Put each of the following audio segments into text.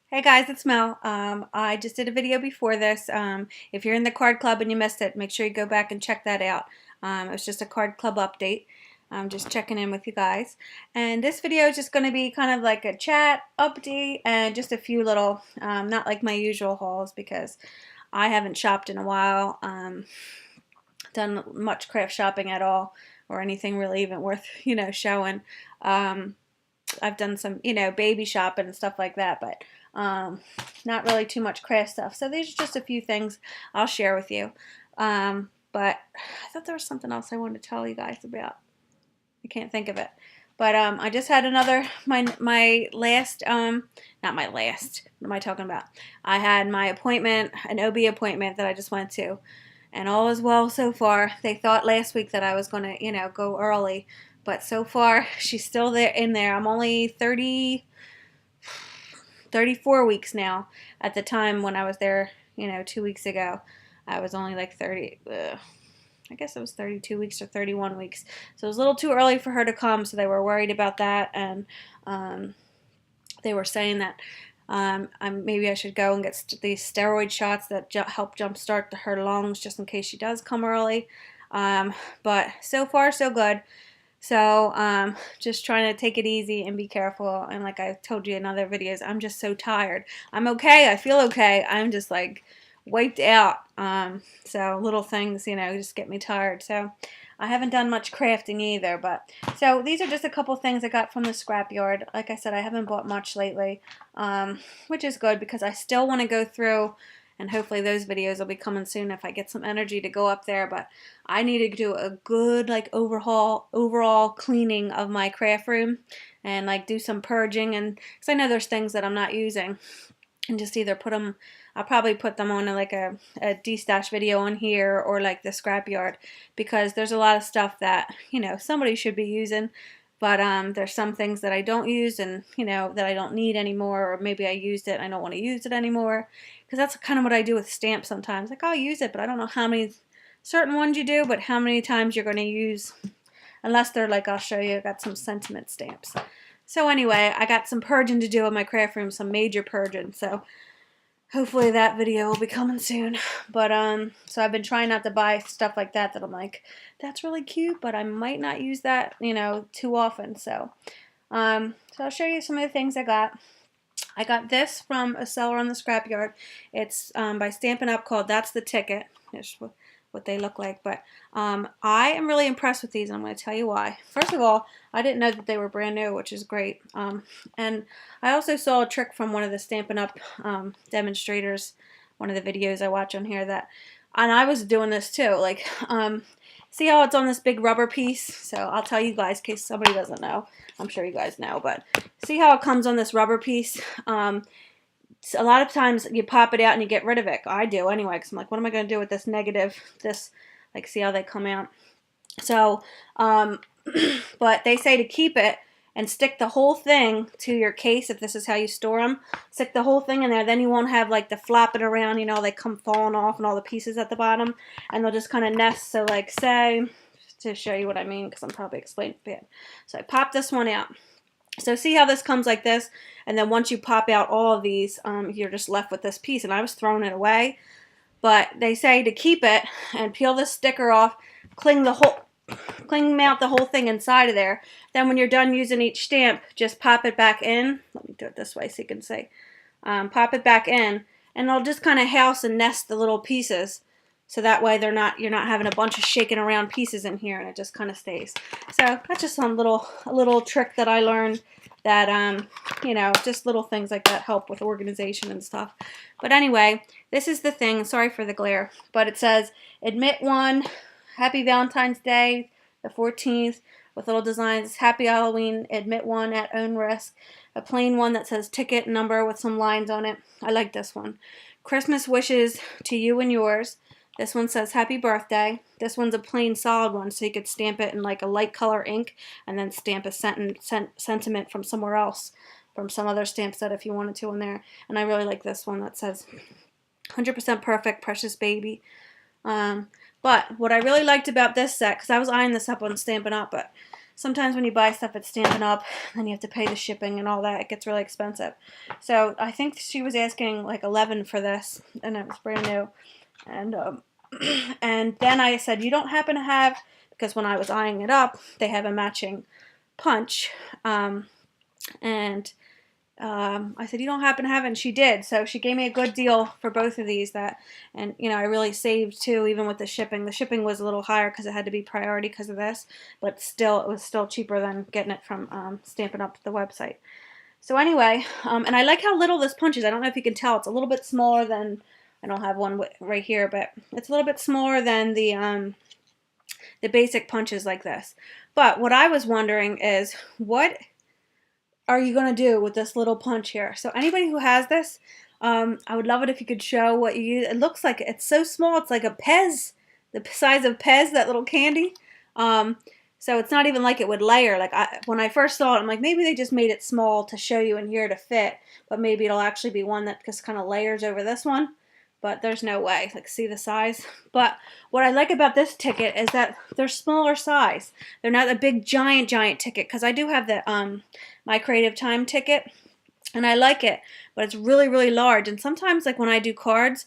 Hey guys, it's Mel. I just did a video before this. If you're in the card club and you missed it, make sure you go back and check that out. It was just a card club update. I'm just checking in with you guys. And this video is just going to be kind of like a chat update and just a few little, not like my usual hauls because I haven't shopped in a while, done much craft shopping at all or anything really even worth, showing. I've done some, baby shopping and stuff like that, but not really too much craft stuff. So these are just a few things I'll share with you. But I thought there was something else I wanted to tell you guys about. I can't think of it. But I just had my last, not my last, what am I talking about? I had my appointment, an OB appointment that I just went to. And all is well so far. They thought last week that I was going to, go early. But so far, she's still there in there. I'm only 34 weeks now. At the time when I was there, 2 weeks ago, I was only like 30. I guess it was 32 weeks or 31 weeks. So it was a little too early for her to come, so they were worried about that. And they were saying that maybe I should go and get these steroid shots that help jumpstart her lungs just in case she does come early. But so far, so good. So just trying to take it easy and be careful. And like I told you in other videos, I'm just so tired. I'm okay. I feel okay. I'm just like wiped out. So little things, just get me tired. So I haven't done much crafting either. But so these are just a couple things I got from the scrapyard. Like I said, I haven't bought much lately, which is good because I still want to go through. And hopefully those videos will be coming soon if I get some energy to go up there. But I need to do a good like overall cleaning of my craft room and like do some purging. And because I know there's things that I'm not using. And just either put them, I'll probably put them on like a de-stash video on here or like the scrapyard. Because there's a lot of stuff that, somebody should be using. But there's some things that I don't use and, that I don't need anymore. Or maybe I used it and I don't want to use it anymore. Because that's kind of what I do with stamps sometimes. Like, I'll use it, but I don't know how many certain ones you do, but how many times you're going to use. Unless they're like, I'll show you, I got some sentiment stamps. So anyway, I got some purging to do in my craft room, some major purging. So hopefully that video will be coming soon. But so I've been trying not to buy stuff like that I'm like, that's really cute, but I might not use that, too often. So so I'll show you some of the things I got. I got this from a seller on the scrapyard. It's by Stampin' Up! Called That's the Ticket. Here's what they look like. But I am really impressed with these, and I'm going to tell you why. First of all, I didn't know that they were brand new, which is great. And I also saw a trick from one of the Stampin' Up! Demonstrators, one of the videos I watch on here, and I was doing this too. Like, see how it's on this big rubber piece? So I'll tell you guys in case somebody doesn't know. I'm sure you guys know, but see how it comes on this rubber piece? A lot of times you pop it out and you get rid of it. I do anyway, because I'm like, what am I going to do with this negative? Like, see how they come out? So, but they say to keep it and stick the whole thing to your case if this is how you store them. Stick the whole thing in there. Then you won't have like the flapping around, they come falling off and all the pieces at the bottom. And they'll just kind of nest. So like say, to show you what I mean, because I'm probably explaining it bad. So I pop this one out. So see how this comes like this, and then once you pop out all of these, you're just left with this piece, and I was throwing it away. But they say to keep it and peel this sticker off, cling mount the whole thing inside of there. Then when you're done using each stamp, just pop it back in. Let me do it this way so you can see. Pop it back in, and they'll just kind of house and nest the little pieces. So that way you're not having a bunch of shaking around pieces in here, and it just kind of stays. So that's just a little trick that I learned that, just little things like that help with organization and stuff. But anyway, this is the thing. Sorry for the glare. But it says, admit one, Happy Valentine's Day, the 14th, with little designs. Happy Halloween, admit one at own risk. A plain one that says ticket number with some lines on it. I like this one. Christmas wishes to you and yours. This one says happy birthday. This one's a plain solid one, so you could stamp it in like a light color ink and then stamp a sentiment from somewhere else, from some other stamp set if you wanted to in there. And I really like this one that says 100% perfect, precious baby. But what I really liked about this set, because I was eyeing this up on Stampin' Up, but sometimes when you buy stuff at Stampin' Up, then you have to pay the shipping and all that. It gets really expensive. So I think she was asking like 11 for this, and it was brand new. And and then I said, you don't happen to have, because when I was eyeing it up, they have a matching punch. I said, you don't happen to have it? And she did. So she gave me a good deal for both of these. And I really saved too, even with the shipping. The shipping was a little higher because it had to be priority because of this, but still, it was still cheaper than getting it from Stampin' Up, the website. So anyway, and I like how little this punch is. I don't know if you can tell. It's a little bit smaller than, I don't have one right here, but it's a little bit smaller than the basic punches like this. But what I was wondering is, what are you going to do with this little punch here? So anybody who has this, I would love it if you could show what you use. It looks like it's so small. It's like a Pez, the size of Pez, that little candy. So it's not even like it would layer. Like when I first saw it, I'm like, maybe they just made it small to show you in here to fit, but maybe it'll actually be one that just kind of layers over this one. But there's no way. Like, see the size? But what I like about this ticket is that they're smaller size. They're not a big giant ticket, because I do have the My Creative Time ticket, and I like it, but it's really, really large. And sometimes, like when I do cards,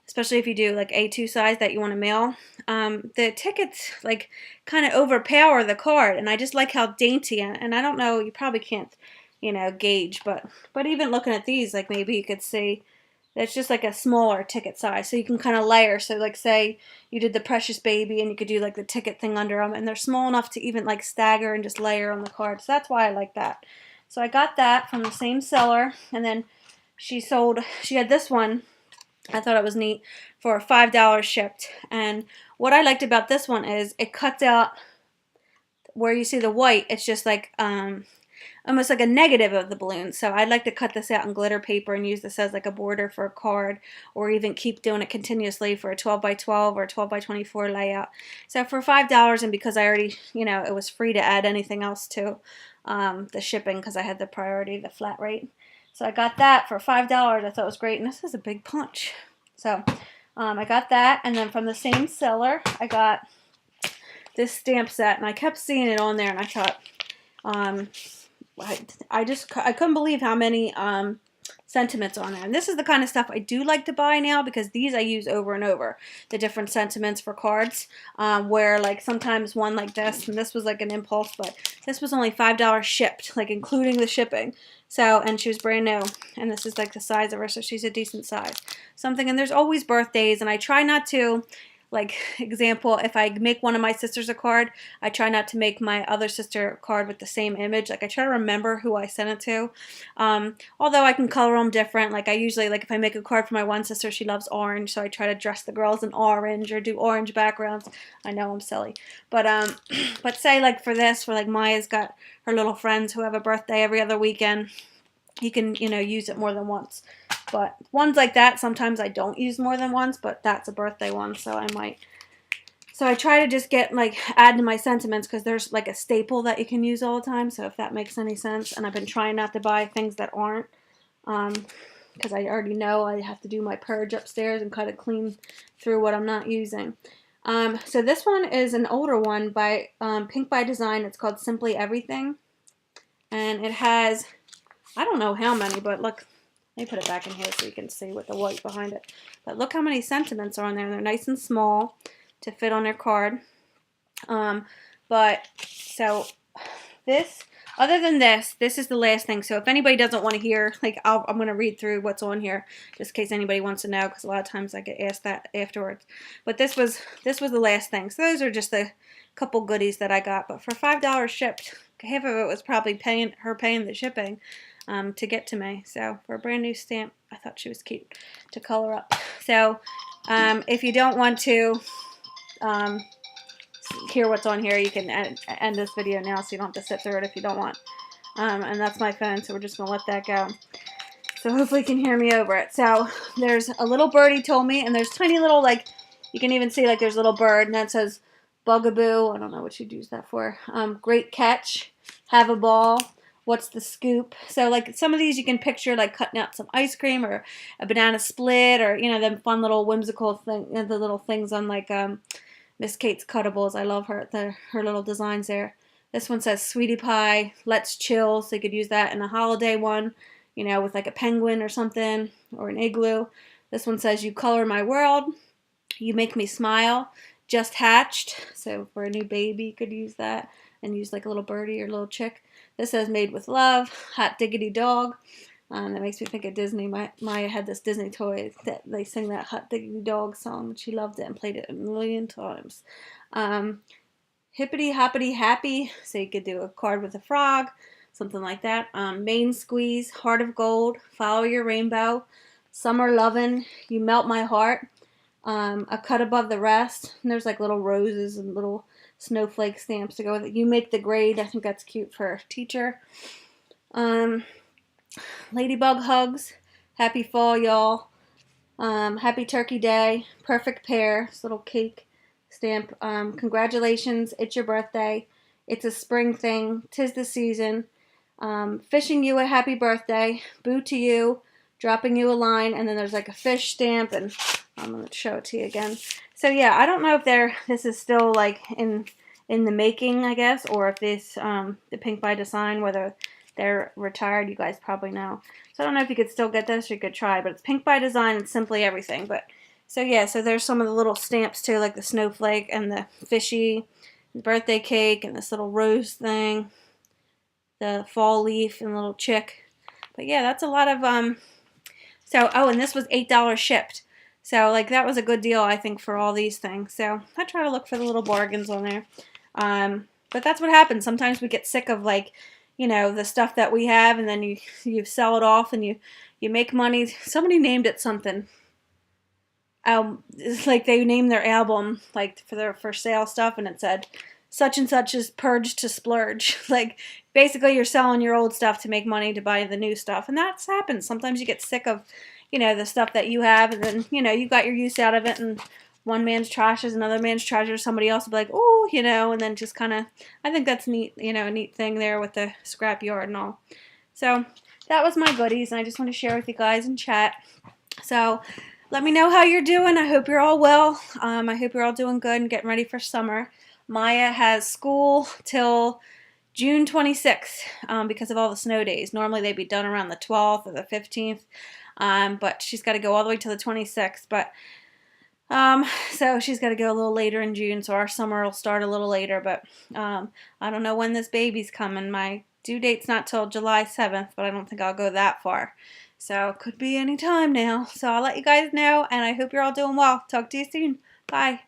especially if you do like A2 size that you want to mail, the tickets like kind of overpower the card, and I just like how dainty, and I don't know, you probably can't, gauge, but even looking at these, like maybe you could see it's just like a smaller ticket size, so you can kind of layer. So like say you did the Precious Baby, and you could do like the ticket thing under them, and they're small enough to even like stagger and just layer on the card. So that's why I like that. So I got that from the same seller, and then she had this one, I thought it was neat, for $5 shipped. And what I liked about this one is it cuts out where you see the white. It's just like almost like a negative of the balloon. So I'd like to cut this out in glitter paper and use this as like a border for a card, or even keep doing it continuously for a 12x12 or 12x24 layout. So for $5, and because I already, it was free to add anything else to the shipping, because I had the priority, the flat rate. So I got that for $5. I thought it was great, and this is a big punch. So I got that, and then from the same seller, I got this stamp set, and I kept seeing it on there, and I thought, I couldn't believe how many sentiments on there. And this is the kind of stuff I do like to buy now, because these I use over and over, the different sentiments for cards, where like sometimes one like this, and this was like an impulse, but this was only $5 shipped, like including the shipping. So, and she was brand new, and this is like the size of her, so she's a decent size. Something, and there's always birthdays, and I try not to, like, example, if I make one of my sisters a card, I try not to make my other sister a card with the same image. Like, I try to remember who I sent it to. Although I can color them different. Like, I usually, like, if I make a card for my one sister, she loves orange, so I try to dress the girls in orange or do orange backgrounds. I know I'm silly. But, but say, like, for this, for, like, Maya's got her little friends who have a birthday every other weekend, you can, use it more than once. But ones like that, sometimes I don't use more than once, but that's a birthday one, so I might. So I try to just get, like, add to my sentiments, because there's, like, a staple that you can use all the time, so if that makes any sense. And I've been trying not to buy things that aren't, because I already know I have to do my purge upstairs and kind of clean through what I'm not using. So this one is an older one by Pink by Design. It's called Simply Everything. And it has, I don't know how many, but look. Let me put it back in here so you can see with the white behind it. But look how many sentiments are on there. They're nice and small to fit on their card. But, so, this, other than this is the last thing. So if anybody doesn't want to hear, like, I'm going to read through what's on here, just in case anybody wants to know, because a lot of times I get asked that afterwards. But this was the last thing. So those are just the couple goodies that I got. But for $5 shipped, half of it was probably her paying the shipping. To get to me. So for a brand new stamp, I thought she was cute to color up. So if you don't want to hear what's on here, you can end this video now, so you don't have to sit through it if you don't want. And that's my phone, so we're just going to let that go. So hopefully you can hear me over it. So there's a little birdie told me, and there's tiny little, like, you can even see, like, there's a little bird, and that says Bugaboo. I don't know what you'd use that for. Great catch. Have a ball. What's the scoop? So, like, some of these you can picture, like, cutting out some ice cream or a banana split, or, them fun little whimsical thing, the little things on, like, Miss Kate's Cuttables. I love her little designs there. This one says Sweetie Pie, Let's Chill, so you could use that in a holiday one, you know, with like a penguin or something, or an igloo. This one says You Color My World, You Make Me Smile, Just Hatched, so for a new baby you could use that and use like a little birdie or a little chick. This says Made with Love, Hot Diggity Dog. That makes me think of Disney. Maya had this Disney toy that they sing that Hot Diggity Dog song, and she loved it and played it a million times. Hippity Hoppity Happy, so you could do a card with a frog, something like that. Main Squeeze, Heart of Gold, Follow Your Rainbow, Summer Lovin', You Melt My Heart, A Cut Above the Rest, and there's like little roses and little snowflake stamps to go with it. You Make the Grade, I think that's cute for a teacher. Ladybug Hugs, Happy Fall, y'all. Happy Turkey Day, Perfect Pair, this little cake stamp. Congratulations, it's your birthday. It's a spring thing, 'tis the season. Fishing you a happy birthday, Boo to you, dropping you a line, and then there's like a fish stamp, and I'm going to show it to you again. So yeah, I don't know if this is still like in the making, I guess, or if this, the Pink by Design, whether they're retired, you guys probably know. So I don't know if you could still get this, or you could try, but it's Pink by Design, it's Simply Everything. But so yeah, so there's some of the little stamps too, like the snowflake and the fishy, the birthday cake, and this little rose thing, the fall leaf and little chick. But yeah, that's a lot of so oh, and this was $8 shipped. So like that was a good deal, I think, for all these things. So I try to look for the little bargains on there. But that's what happens. Sometimes we get sick of like, you know, the stuff that we have, and then you sell it off and you make money. Somebody named it something. It's like they named their album like for their for sale stuff, and it said such and such is purge to splurge. Like basically you're selling your old stuff to make money to buy the new stuff, and that's happens. Sometimes you get sick of, you know, the stuff that you have, and then, you know, you got your use out of it, and one man's trash is another man's treasure. Somebody else will be like, oh, you know, and then just kind of, I think that's neat, you know, a neat thing there with the scrap yard and all. So that was my goodies, and I just want to share with you guys in chat. So let me know how you're doing. I hope you're all well. I hope you're all doing good and getting ready for summer. Maya has school till June 26th because of all the snow days. Normally they'd be done around the 12th or the 15th, but she's got to go all the way to the 26th. But so she's got to go a little later in June, so our summer will start a little later, but I don't know when this baby's coming. My due date's not till July 7th, but I don't think I'll go that far. So it could be any time now. So I'll let you guys know, and I hope you're all doing well. Talk to you soon. Bye.